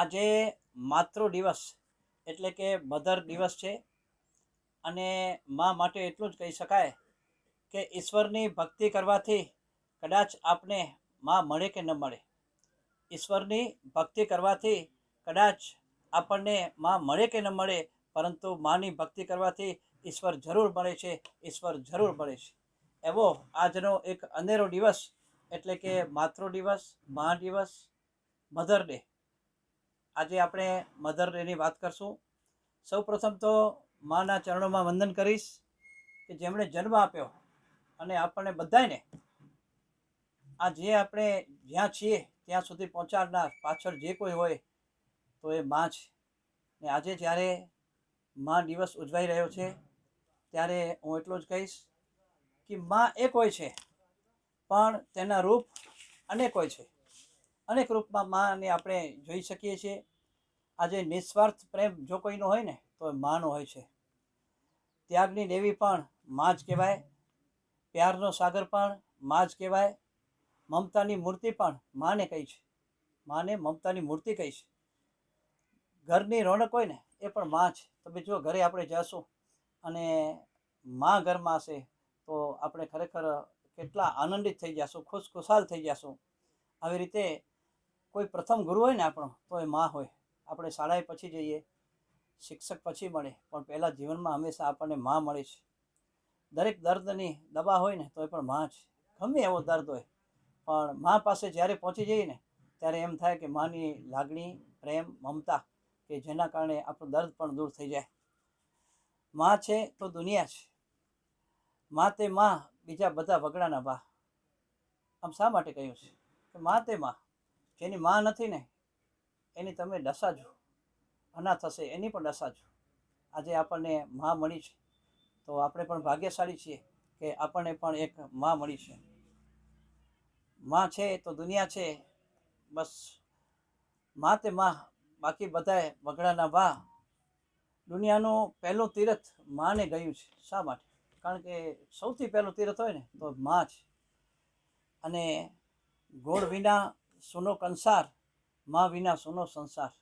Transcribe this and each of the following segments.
આજે માતૃ દિવસ એટલે કે મધર દિવસ છે અને મા માટે એટલું જ કહી શકાય કે ઈશ્વરની ભક્તિ કરવાથી કદાચ આપને મા મળે કે ન મળે. ઈશ્વરની ભક્તિ કરવાથી કદાચ આપણને મા મળે કે ન મળે, પરંતુ માની ભક્તિ કરવાથી ઈશ્વર જરૂર મળે છે, ઈશ્વર જરૂર મળે છે. એવો આજનો એક અનેરો દિવસ એટલે કે માતૃ દિવસ, મા દિવસ, મધર ડે. આજે આપણે મધર ડેની વાત કરશું. સૌ પ્રથમ તો માના ચરણોમાં વંદન કરીશ કે જેમણે જન્મ આપ્યો અને આપણને બધાને આ જે આપણે જ્યાં છીએ ત્યાં સુધી પહોંચાડનાર પાછળ જે કોઈ હોય તો એ મા છે. ને આજે જ્યારે મા દિવસ ઉજવાઈ રહ્યો છે ત્યારે હું એટલું જ કહીશ કે મા એક હોય છે પણ તેના રૂપ અનેક હોય છે. અનેક રૂપમાં માને આપણે જોઈ શકીએ છીએ. આજે નિસ્વાર્થ પ્રેમ જો કોઈનો હોય ને તો માનો હોય છે. ત્યાગની દેવી પણ મા જ કહેવાય, પ્યારનો સાગર પણ મા જ કહેવાય, મમતાની મૂર્તિ પણ માને કહી છે. માને મમતાની મૂર્તિ કહી છે. ઘરની રોનક હોય ને એ પણ મા છે. તમે જો ઘરે આપણે જઈશું અને મા ઘરમાં હશે તો આપણે ખરેખર કેટલા આનંદિત થઈ જશું, ખુશખુશાલ થઈ જશું. આવી રીતે કોઈ પ્રથમ ગુરુ હોય ને આપણો તો એ મા હોય. આપણે શાળાએ પછી જઈએ, શિક્ષક પછી મળે, પણ પહેલાં જીવનમાં હંમેશા આપણને મા મળે છે. દરેક દર્દની દવા હોય ને તો એ પણ મા છે. ગમે એવો દર્દ હોય પણ મા પાસે જ્યારે પહોંચી જઈએ ને ત્યારે એમ થાય કે માની લાગણી, પ્રેમ, મમતા કે જેના કારણે આપણું દર્દ પણ દૂર થઈ જાય. મા છે તો દુનિયા છે. મા તે મા, બીજા બધા વગડાના બા. આમ શા માટે કહ્યું છે કે મા તે મા? જેની મા નથી ને એની તમે દશા જો, અનાથ હશે એની પણ દશા જો. આજે આપણને મા મળી છે તો આપણે પણ ભાગ્યશાળી છીએ કે આપણને પણ એક મા મળી છે. મા છે તો દુનિયા છે. બસ મા તે મા, બાકી બધાએ વગડાના બા. દુનિયાનું પહેલું તીરથ માને ગયું છે. શા માટે? કારણ કે સૌથી પહેલું તીરથ હોય ને તો મા છે. અને ગોળ વિના સૂનો કંસાર, મા વિના સૂનો સંસાર.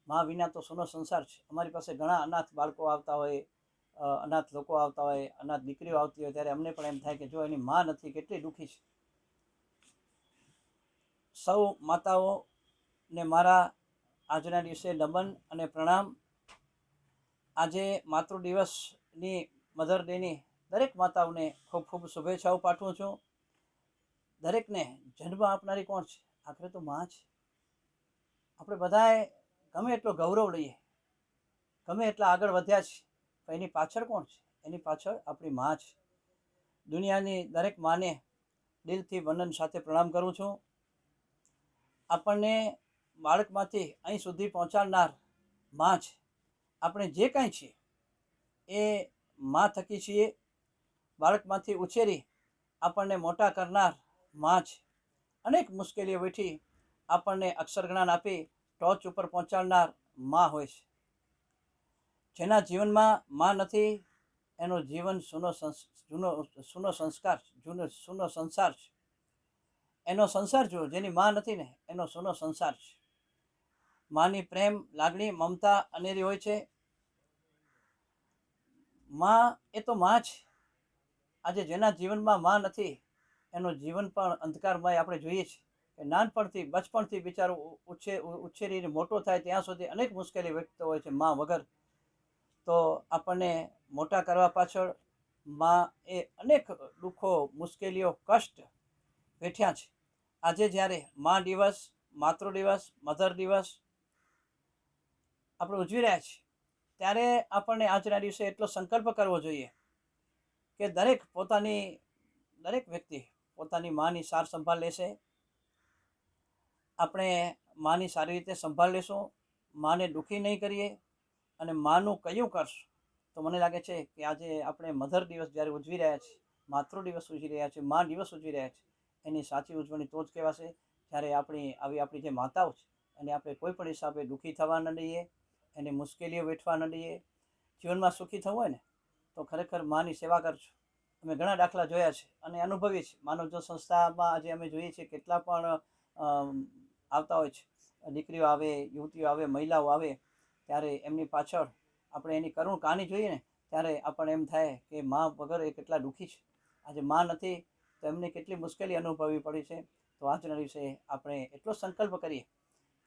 મા વિના તો સૂનો સંસાર છે. અમારી પાસે ઘણા અનાથ બાળકો આવતા હોય, અનાથ લોકો આવતા હોય, અનાથ દીકરીઓ આવતી હોય, ત્યારે અમને પણ એમ થાય કે જો એની મા નથી કેટલી દુઃખી છે. સૌ માતાઓને મારા આજના દિવસે નમન અને પ્રણામ. આજે માતૃ દિવસની, મધર ડેની દરેક માતાઓને ખૂબ ખૂબ શુભેચ્છાઓ પાઠવું છું. દરેકને જન્મ આપનારી કોણ છે? આખરે તો મા છે. આપણે બધાએ ગમે એટલો ગૌરવ લઈએ, ગમે એટલા આગળ વધ્યા છે, પણ એની પાછળ કોણ છે? એની પાછળ આપણી મા છે. દુનિયાની દરેક માને દિલથી વંદન સાથે પ્રણામ કરું છું. આપણને બાળકમાંથી અહીં સુધી પહોંચાડનાર મા છે. આપણે જે કાંઈ છીએ એ મા થકી છીએ. બાળકમાંથી ઉછેરી આપણને મોટા કરનાર મા છે. અનેક મુશ્કેલીઓ વેઠી આપણને અક્ષર જ્ઞાન આપી ટોચ ઉપર પહોંચાડનાર મા હોય છે. જેના જીવનમાં મા નથી એનું જીવન સૂનો સંસ્કાર, સૂનો સંસાર છે. એનો સંસાર જુઓ, જેની મા નથી ને એનો સૂનો સંસાર છે. માની પ્રેમ, લાગણી, મમતા અનેરી હોય છે. મા એ તો મા છે. આજે જેના જીવનમાં મા નથી એનું જીવન પણ અંધકારમય આપણે જોઈએ છીએ. કે નાનપણથી, બચપણથી બિચારો ઉછેરીને મોટો થાય ત્યાં સુધી અનેક મુશ્કેલી વેઠતો હોય છે મા વગર. તો આપણને મોટા કરવા પાછળ મા એ અનેક દુઃખો, મુશ્કેલીઓ, કષ્ટ વેઠ્યા છે. આજે જ્યારે મા દિવસ, માતૃ દિવસ, મધર દિવસ આપણે ઉજવી રહ્યા છીએ ત્યારે આપણને આજના દિવસે એટલો સંકલ્પ કરવો જોઈએ કે દરેક વ્યક્તિ પોતાની માની સાર સંભાળ લેશે. આપણે માની સારી રીતે સંભાળ લેશું, માને દુઃખી નહીં કરીએ અને માનું કયું કરશું તો મને લાગે છે કે આજે આપણે મધર દિવસ જ્યારે ઉજવી રહ્યા છીએ, માતૃ દિવસ ઉજવી રહ્યા છીએ, મા દિવસ ઉજવી રહ્યા છીએ, એની સાચી ઉજવણી તો જ કહેવાશે જ્યારે આપણી જે માતાઓ છે એને આપણે કોઈ પણ હિસાબે દુઃખી થવા ન દઈએ, એને મુશ્કેલીઓ વેઠવા ન દઈએ. જીવનમાં સુખી થવું હોય ને તો ખરેખર માની સેવા કરજો. અમે ઘણા દાખલા જોયા છે અને અનુભવીએ છીએ. માનવજ્યોત સંસ્થામાં આજે અમે જોઈએ છીએ કેટલા પણ આવતા હોય છે દીકરીઓ આવે, યુવતીઓ આવે, મહિલાઓ આવે ત્યારે એમની પાછળ આપણે એની કરુણ કહાની જોઈએ ને ત્યારે આપણને એમ થાય કે મા વગર એ કેટલા દુઃખી છે. આજે મા નથી તો એમને કેટલી મુશ્કેલી અનુભવવી પડી છે. તો આજના દિવસે આપણે એટલો સંકલ્પ કરીએ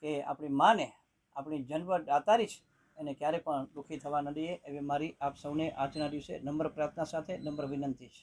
કે આપણી માને, આપણી જન્મદાતારી છે, એને ક્યારે પણ દુઃખી થવા ન દઈએ એવી મારી આપ સૌને આજના દિવસે નમ્ર પ્રાર્થના સાથે નમ્ર વિનંતી છે.